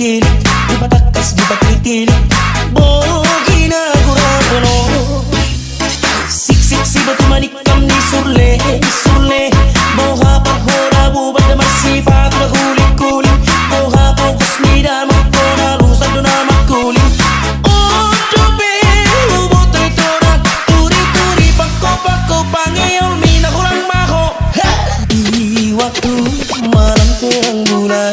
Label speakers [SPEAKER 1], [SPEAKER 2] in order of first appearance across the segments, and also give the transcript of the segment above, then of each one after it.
[SPEAKER 1] tilik, di patakas di patitilik, bogina guragono. Sik si batu manikam di surle surle, boha pahora bubat da masifat bahuli kuling, boha fokus nida makona lusa dona makuling. Oh dobe ubotai tora, turi turi pako pako pangeyol mina kurang maho. Di waktu malam terang bulan,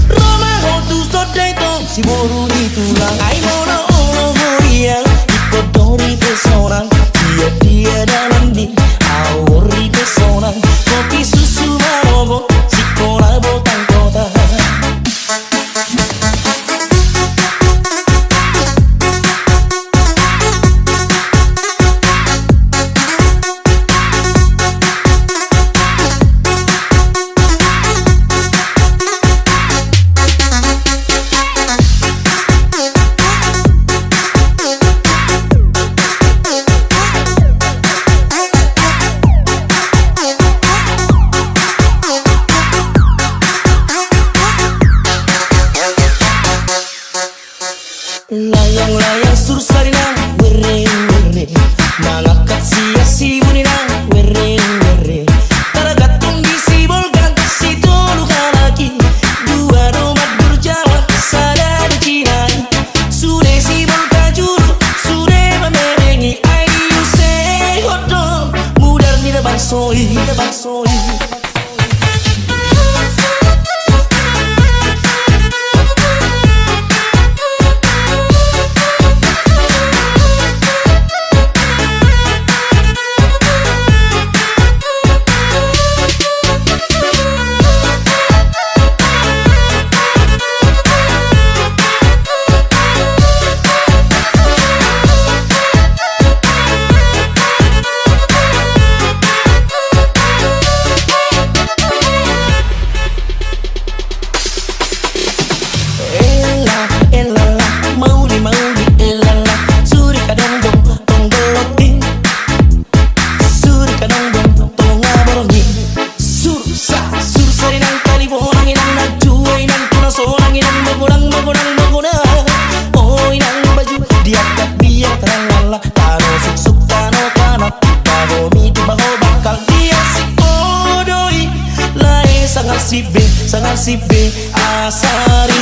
[SPEAKER 1] Roma hotu sodeto si boru itulah ai mono moria ikotori pesona dia dalam di auri pesona kopi susu marobo si kola botang kota. Layang-layang sursarina were-were, mangangkat sia-si bunina were-were. Taragatong disibolkan si tulukan lagi, dua domat berjalan sadar cinai. Sudah sibol kajuru, sudah memerengi. Ayo say hotdog, mudar di depan soi. Sangat si B, asari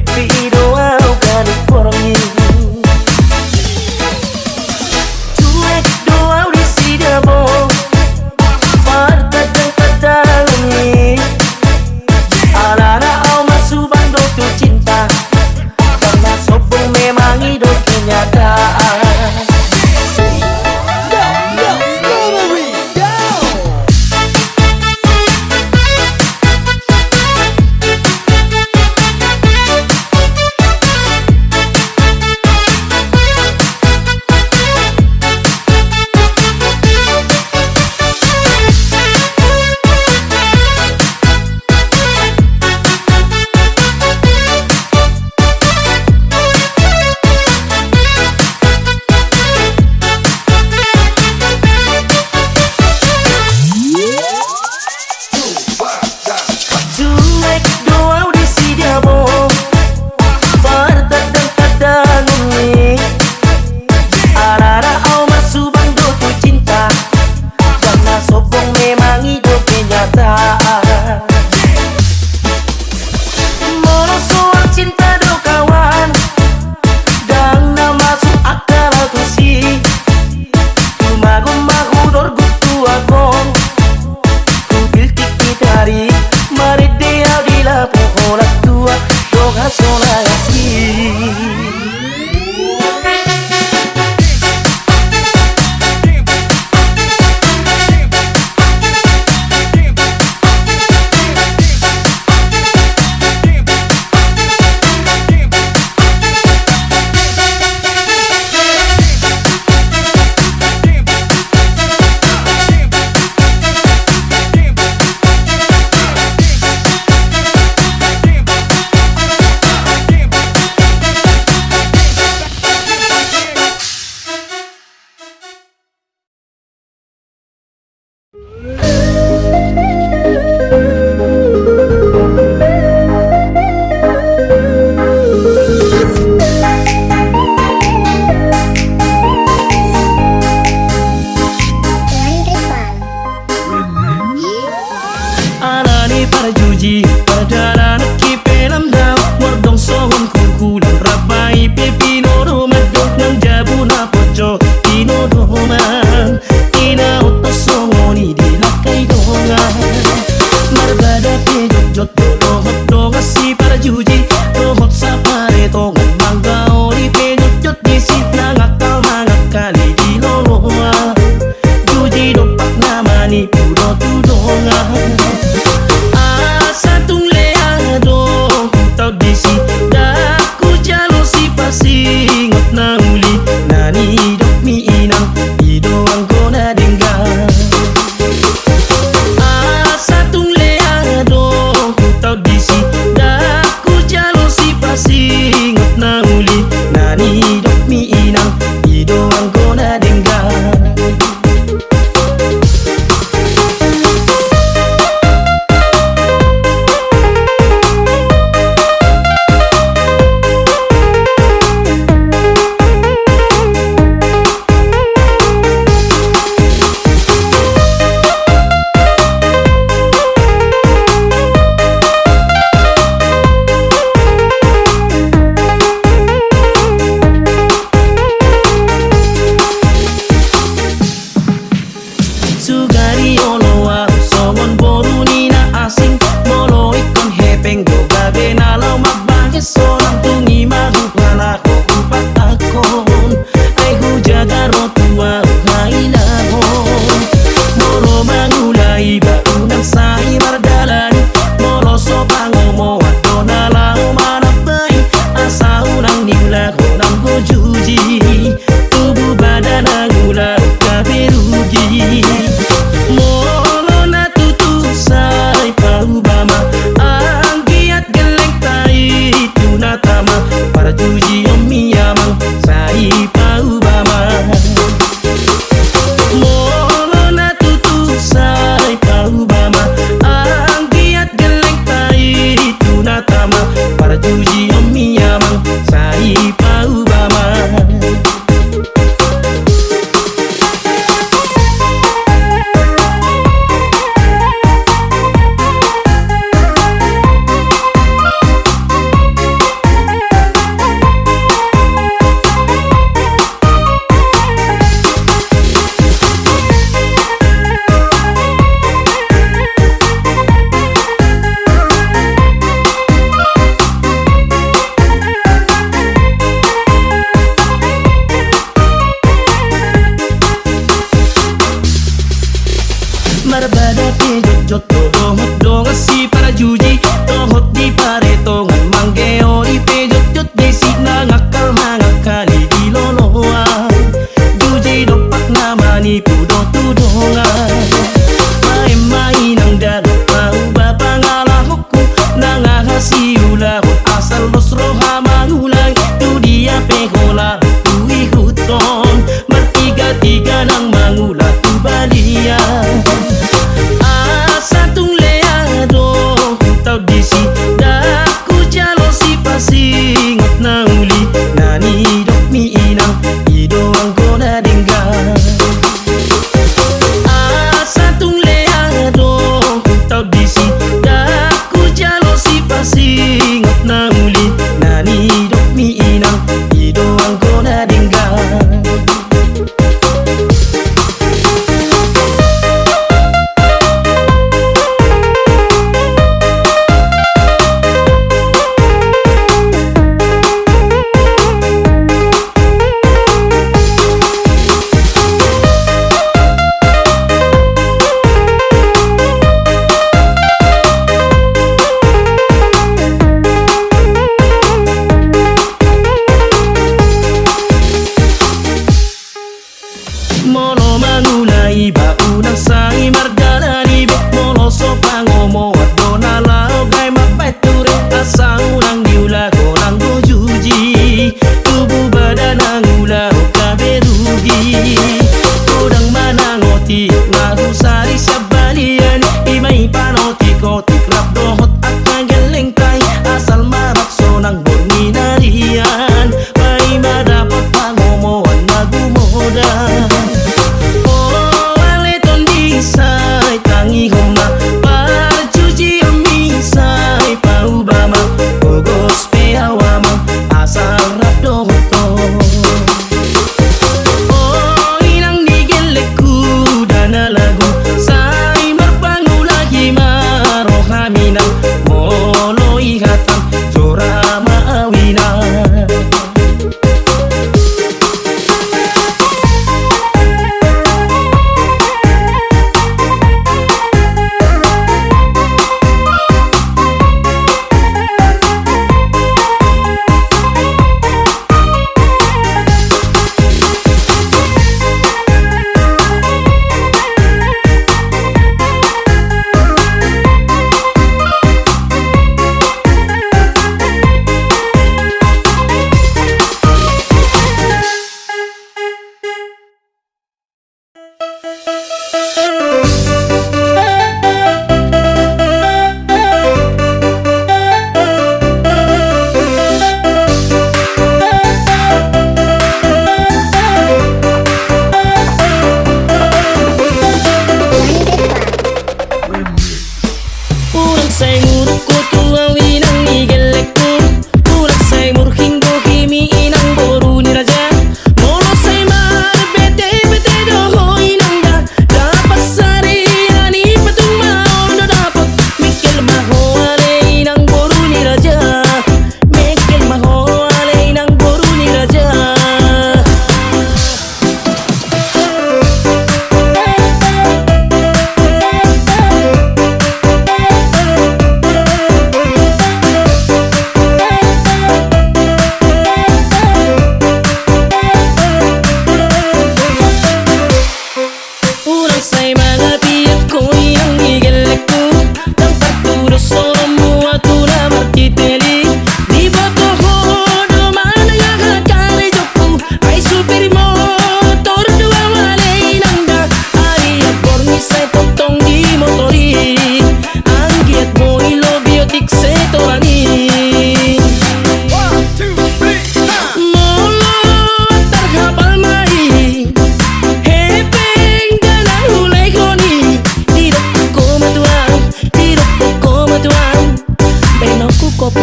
[SPEAKER 1] Pepi doa kan pormi Cuek doa di sidabo Parta dan kadalami Alana au masubang do tu cinta Karena sobong memang hidup kenyataan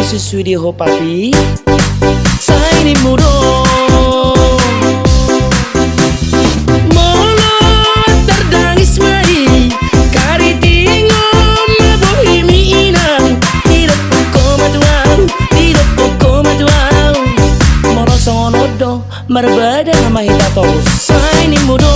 [SPEAKER 1] susu di ho papi sai ni mudo molo terdangis mai kari tingom mabohi mi inang tidak poko matuang moro sonodo marbada mahita tos sai ni mudo.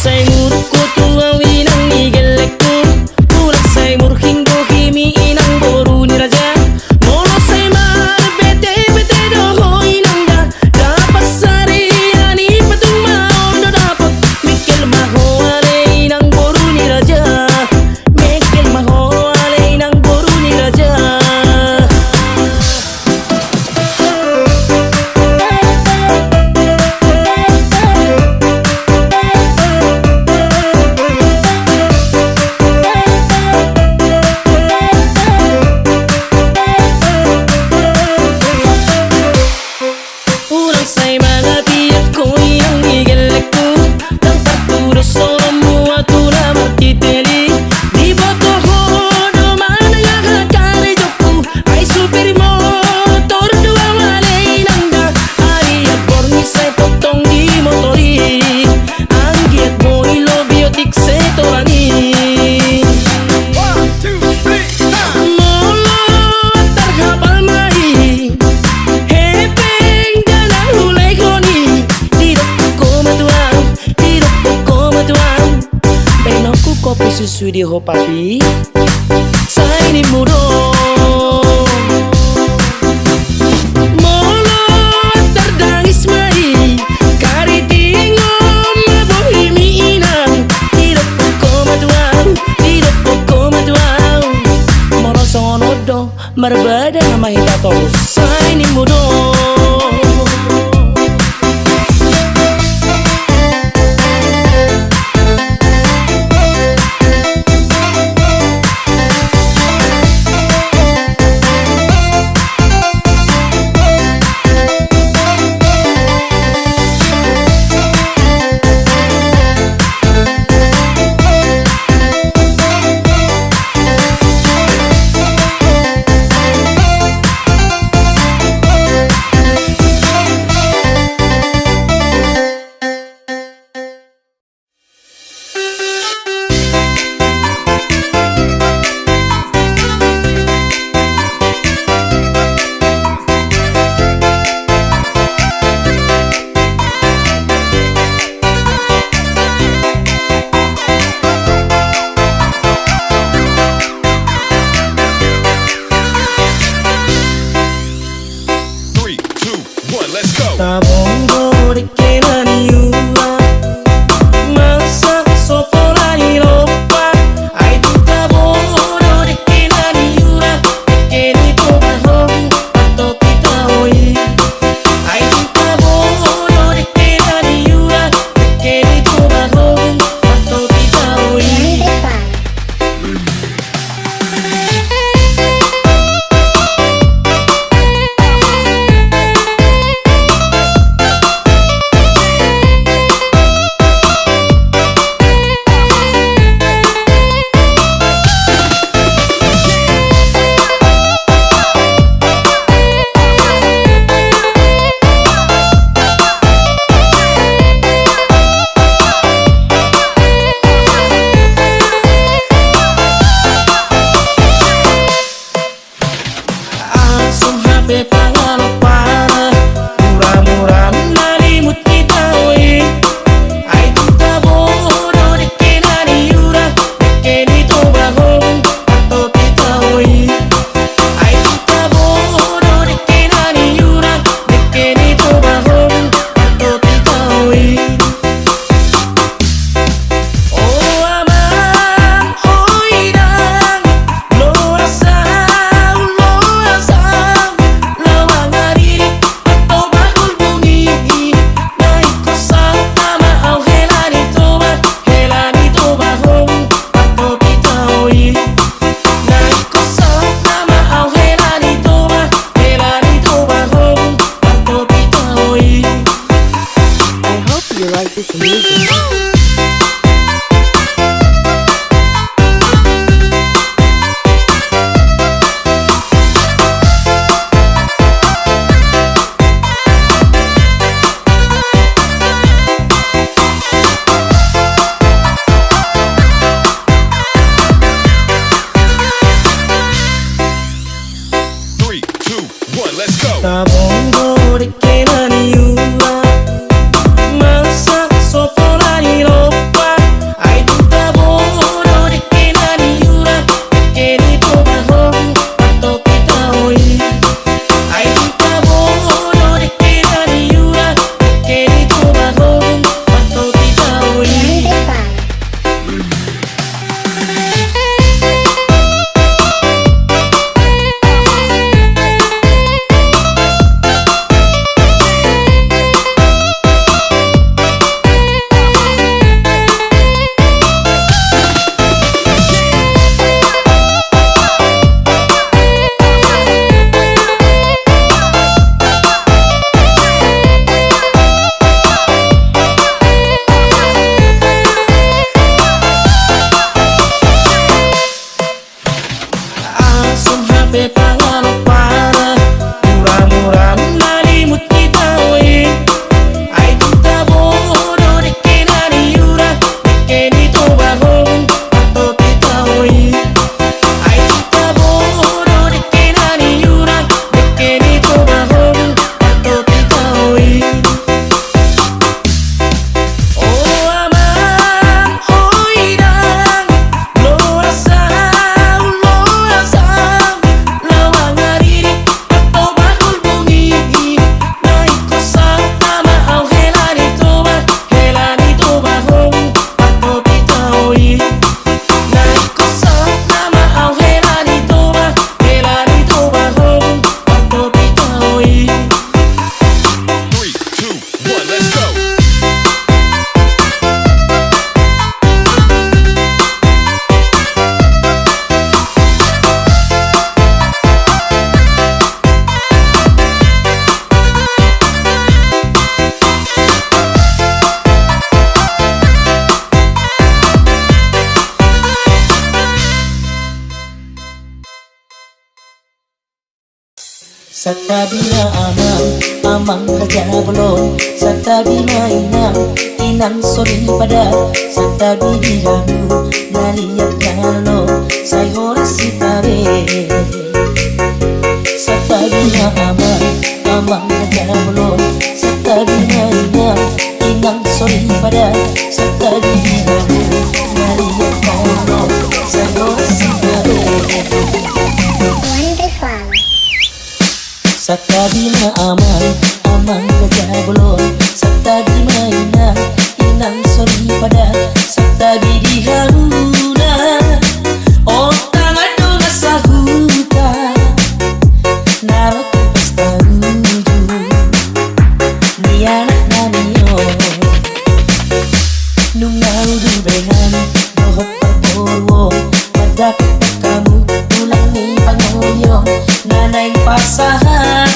[SPEAKER 1] Say murku tua winang ni gelekku Pulang say murhingo himi inang boru ni raja Molo say mar bete doho inang da Dapat sari ani patung mau do dapat Mikil maho ale inang boru ni raja Mikil maho ale inang boru ni raja say mga tiyak ko iyang igelek ko Nang pagturo solo mo at una magtitili Di ba to ho duman ang akakari ko Ay super motor dua malay nang da Ari abor ni say potong di motori Ang giat mo ilo biotik se torani kopi susu di ho papi sai ni mudo molo terdangis mai kari tingom mabohi mi inang tidak poko matuang moro sonodo marbada mahita tos sai ni mudo. Tabondo de que la niura Masa sopo la ni ropa Ay tu tabondo de que la niura Que ni tu bajo Pato kita hoy Ay tu tabondo de que la niura Que ni tu bajo Pato kita hoy Asum HP tangan para Murah-murah nalimut kita oi Ay tu tabono de que na niura De que ni tu bajo Pato kita oi Ay tu tabono de que na niura De que ni tu bajo Pato kita oi Oh aman, oh irang Lo asal lawang hariri atau bakul bumi naik kosa nama au helani toba hong atau pitaoi naik kosa nama au helani toba hong atau pitaoi
[SPEAKER 2] 3, 2, 1, let's go.
[SPEAKER 1] Satabina amang raja belum Satabina inang sori pada Satabini hamu naliyak nalo Say horasi tabe Satabina amang raja belum Satabina inang sori pada Satabini hamu naliyak nalo Say horasi tabe Satabina amang kerja belum Satabina inang sori pada Satabi di haruna Oh tangan dong sahuta Narot pesta ruju Ni anak naniyo Nungau du bengan Dohot pagorwo Madapit kamu Tulang ni pangoyo Nanay pasahan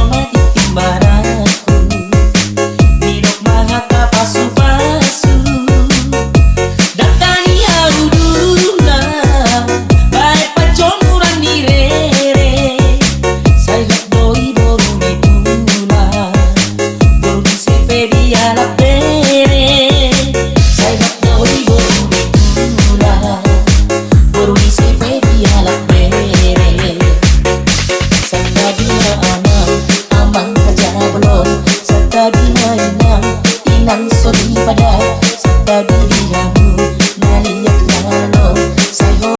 [SPEAKER 1] matitik barang